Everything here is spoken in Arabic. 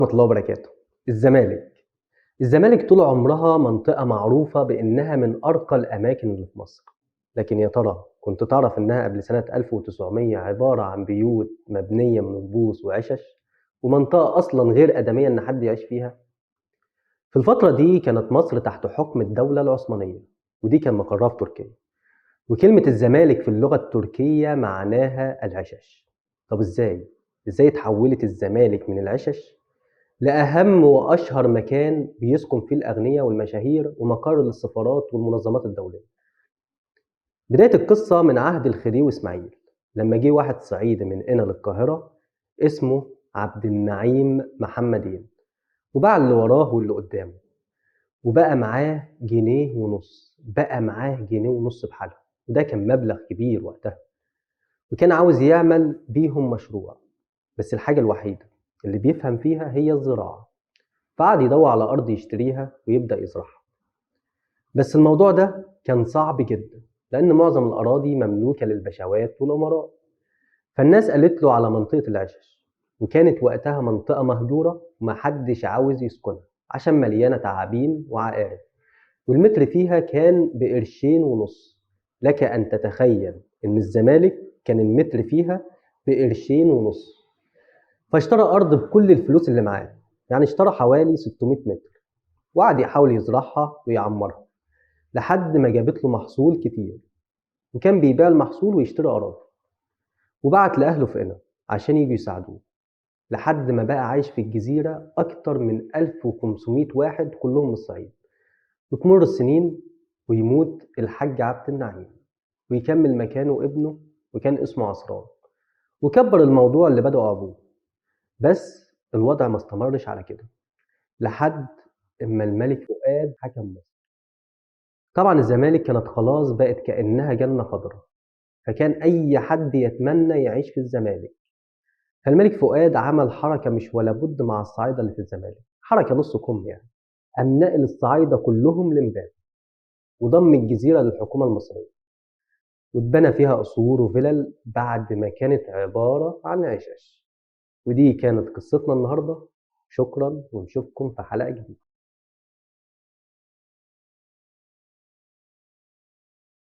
ورحمة الله وبركاته. الزمالك. الزمالك طول عمرها منطقة معروفة بإنها من أرقى الأماكن اللي في مصر، لكن يا ترى كنت تعرف إنها قبل سنة 1900 عبارة عن بيوت مبنية من البوص وعشش، ومنطقة أصلا غير آدمية إن حد يعيش فيها؟ في الفترة دي كانت مصر تحت حكم الدولة العثمانية، ودي كان مقرها في تركيا، وكلمة الزمالك في اللغة التركية معناها العشش. طب إزاي؟ إزاي اتحولت الزمالك من العشش لأهم وأشهر مكان بيسكن فيه الأغنياء والمشاهير ومقر للسفارات والمنظمات الدولية؟ بداية القصة من عهد الخديوي إسماعيل، لما جه واحد صعيدي من قنا للقاهرة اسمه عبد النعيم محمدين، وباع اللي وراه واللي قدامه، وبقى معاه جنيه ونص، بقى معاه جنيه ونص بحالهم، وده كان مبلغ كبير وقتها، وكان عاوز يعمل بيهم مشروع، بس الحاجة الوحيدة اللي بيفهم فيها هي الزراعة، فقعد يدور على أرض يشتريها ويبدأ يزرعها. بس الموضوع ده كان صعب جدا، لأن معظم الأراضي مملوكة للبشوات والأمراء، فالناس قالت له على منطقة العشش، وكانت وقتها منطقة مهجورة ومحدش عاوز يسكنها عشان مليانة تعابين وعقارب، والمتر فيها كان بقرشين ونص. لك أن تتخيل إن الزمالك كان المتر فيها بقرشين ونص، فاشترى أرض بكل الفلوس اللي معاه، يعني اشترى حوالي 600 متر، وقعد يحاول يزرعها ويعمرها لحد ما جابت له محصول كتير، وكان بيبيع المحصول ويشتري أراضي، وبعت لأهله في قنا عشان يجوا يساعدوه، لحد ما بقى عايش في الجزيرة أكتر من 1500 واحد كلهم من الصعيد. وتمر السنين ويموت الحاج عبد النعيم، ويكمل مكانه ابنه وكان اسمه عصران، وكبر الموضوع اللي بدأه أبوه. بس الوضع ما استمرش على كده لحد اما الملك فؤاد حكم مصر. طبعا الزمالك كانت خلاص بقت كأنها جنة خضراء، فكان أي حد يتمنى يعيش في الزمالك. فالملك فؤاد عمل حركة مش ولا بد مع الصعايدة اللي في الزمالك، حركة نص كم يعني، قام نقل الصعايدة كلهم لمبابة، وضم الجزيرة للحكومة المصرية، واتبنى فيها قصور وفلل بعد ما كانت عبارة عن عشش. ودي كانت قصتنا النهاردة. شكرا، ونشوفكم في حلقة جديدة.